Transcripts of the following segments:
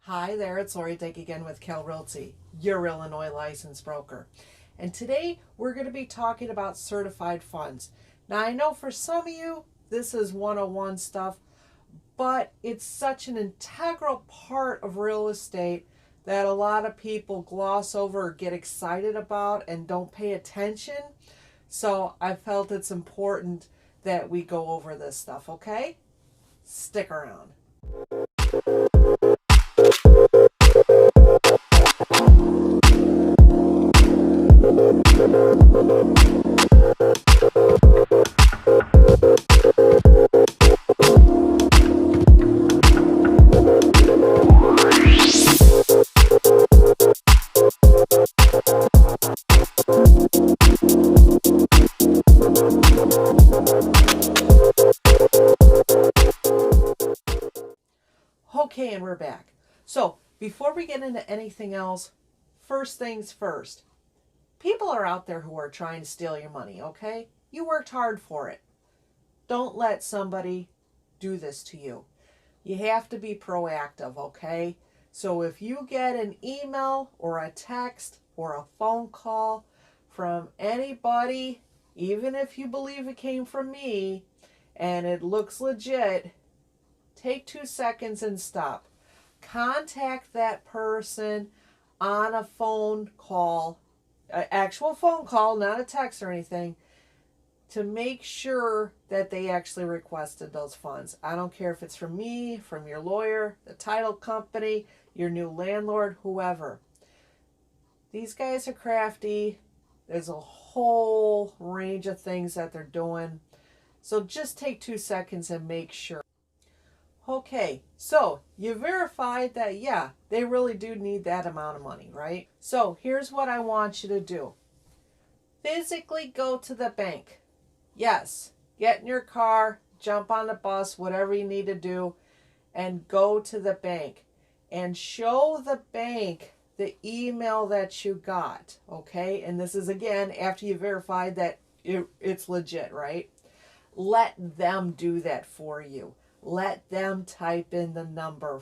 Hi there, it's LDake again with Kale Realty, your Illinois licensed broker. And today we're going to be talking about certified funds. Now I know for some of you this is 101 stuff, but it's such an integral part of real estate that a lot of people gloss over or get excited about and don't pay attention. So I felt it's important that we go over this stuff, okay? Stick around. Okay, and we're back. So before we get into anything else, first things first. People are out there who are trying to steal your money, okay? You worked hard for it. Don't let somebody do this to you. You have to be proactive, okay? So if you get an email or a text or a phone call from anybody, even if you believe it came from me and it looks legit, take 2 seconds and stop. Contact that person on a phone call, an actual phone call, not a text or anything, to make sure that they actually requested those funds. I don't care if it's from me, from your lawyer, the title company, your new landlord, whoever. These guys are crafty. There's a whole range of things that they're doing. So just take 2 seconds and make sure. Okay, so you verified that, yeah, they really do need that amount of money, right? So here's what I want you to do. Physically go to the bank. Yes, get in your car, jump on the bus, whatever you need to do, and go to the bank. And show the bank the email that you got, okay? And this is, again, after you verified that it's legit, right? Let them do that for you. Let them type in the number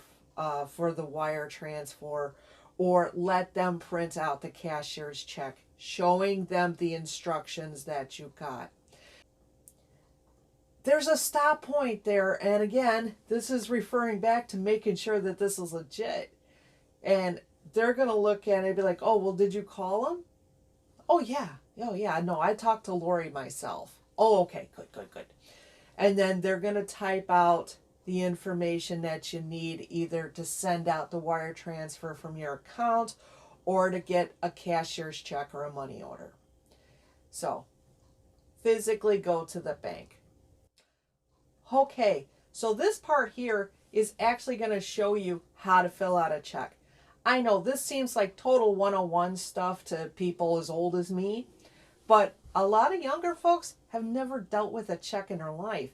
for the wire transfer, or let them print out the cashier's check, showing them the instructions that you got. There's a stop point there, and again, this is referring back to making sure that this is legit. And they're going to look at it and be like, oh, well, did you call them? Oh, yeah. Oh, yeah. No, I talked to Lori myself. Oh, okay. Good. And then they're going to type out the information that you need, either to send out the wire transfer from your account or to get a cashier's check or a money order. So physically go to the bank. Okay, so this part here is actually going to show you how to fill out a check. I know this seems like total 101 stuff to people as old as me, but a lot of younger folks have never dealt with a check in their life.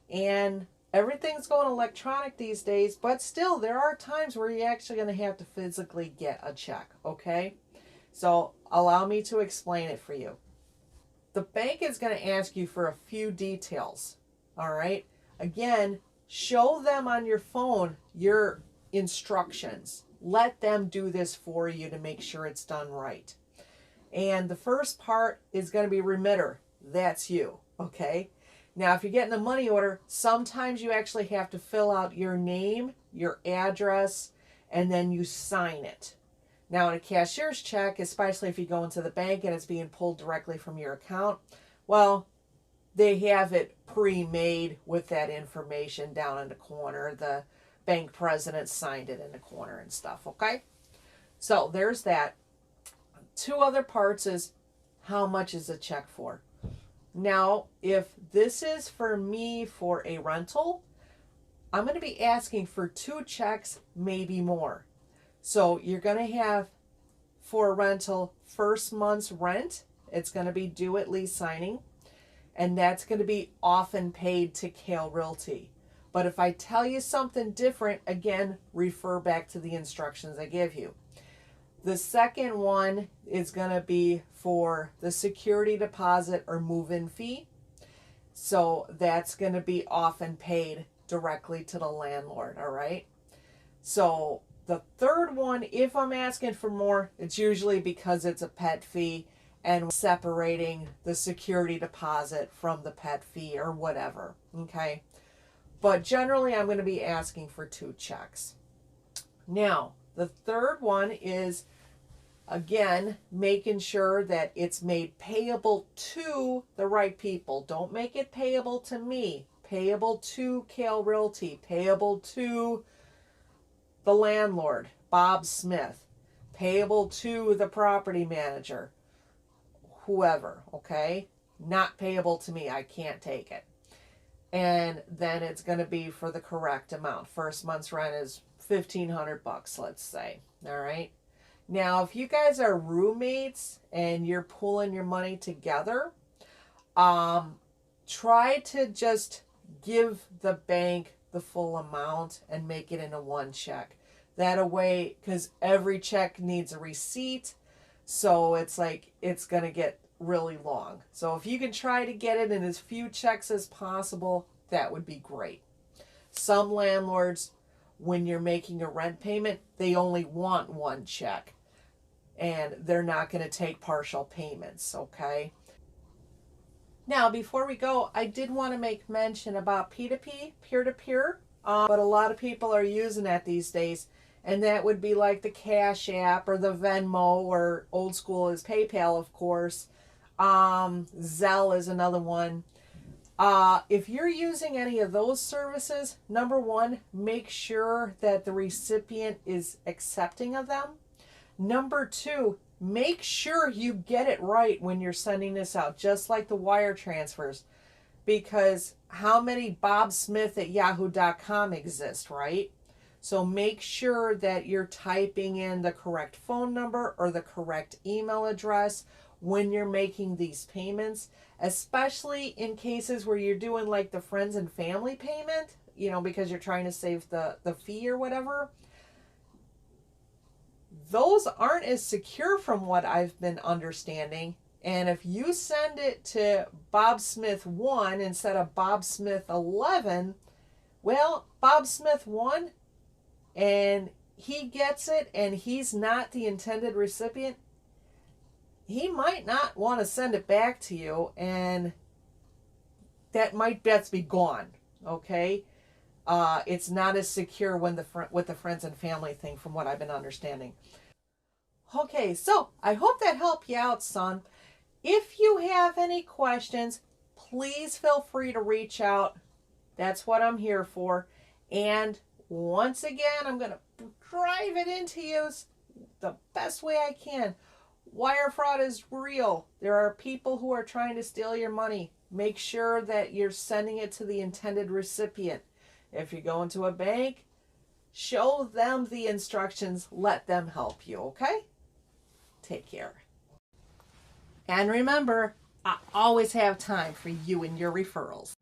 And everything's going electronic these days, but still there are times where you're actually going to have to physically get a check, okay? So allow me to explain it for you. The bank is going to ask you for a few details, all right? Again, show them on your phone your instructions. Let them do this for you to make sure it's done right. And the first part is going to be remitter. That's you, okay? Now, if you're getting a money order, sometimes you actually have to fill out your name, your address, and then you sign it. Now, in a cashier's check, especially if you go into the bank and it's being pulled directly from your account, well, they have it pre-made with that information down in the corner. The bank president signed it in the corner and stuff, okay? So there's that. Two other parts is how much is a check for? Now, if this is for me for a rental, I'm going to be asking for 2 checks, maybe more. So you're going to have, for a rental, first month's rent. It's going to be due at lease signing. And that's going to be often paid to Kale Realty. But if I tell you something different, again, refer back to the instructions I give you. The second one is going to be for the security deposit or move-in fee. So that's going to be often paid directly to the landlord, all right? So The third one, if I'm asking for more, it's usually because it's a pet fee and separating the security deposit from the pet fee or whatever, okay? But generally, I'm going to be asking for 2 checks. Now, the third one is, again, making sure that it's made payable to the right people. Don't make it payable to me. Payable to Kale Realty. Payable to the landlord, Bob Smith. Payable to the property manager. Whoever, okay? Not payable to me. I can't take it. And then it's going to be for the correct amount. First month's rent is $1,500, let's say. All right. Now, if you guys are roommates and you're pulling your money together, try to just give the bank the full amount and make it into one check. That way, because every check needs a receipt, so it's like it's going to get really long. So if you can try to get it in as few checks as possible, that would be great. Some landlords, when you're making a rent payment, they only want one check and they're not going to take partial payments, okay? Now, before we go, I did want to make mention about P2P, peer-to-peer, but a lot of people are using that these days, and that would be like the Cash App or the Venmo, or old school is PayPal, of course. Zelle is another one. If you're using any of those services, number one, make sure that the recipient is accepting of them. Number two, make sure you get it right when you're sending this out, just like the wire transfers, because how many bobsmith@yahoo.com exist, right? So make sure that you're typing in the correct phone number or the correct email address when you're making these payments, especially in cases where you're doing like the friends and family payment, you know, because you're trying to save the fee or whatever. Those aren't as secure from what I've been understanding. And if you send it to Bob Smith 1 instead of Bob Smith 11, well, Bob Smith 1, and he gets it and he's not the intended recipient, he might not want to send it back to you, and that might best be gone, okay? It's not as secure when with the friends and family thing, from what I've been understanding. Okay, so I hope that helped you out, son. If you have any questions, please feel free to reach out. That's what I'm here for. And once again, I'm going to drive it into you the best way I can. Wire fraud is real. There are people who are trying to steal your money. Make sure that you're sending it to the intended recipient. If you go into a bank, show them the instructions. Let them help you, okay? Take care. And remember, I always have time for you and your referrals.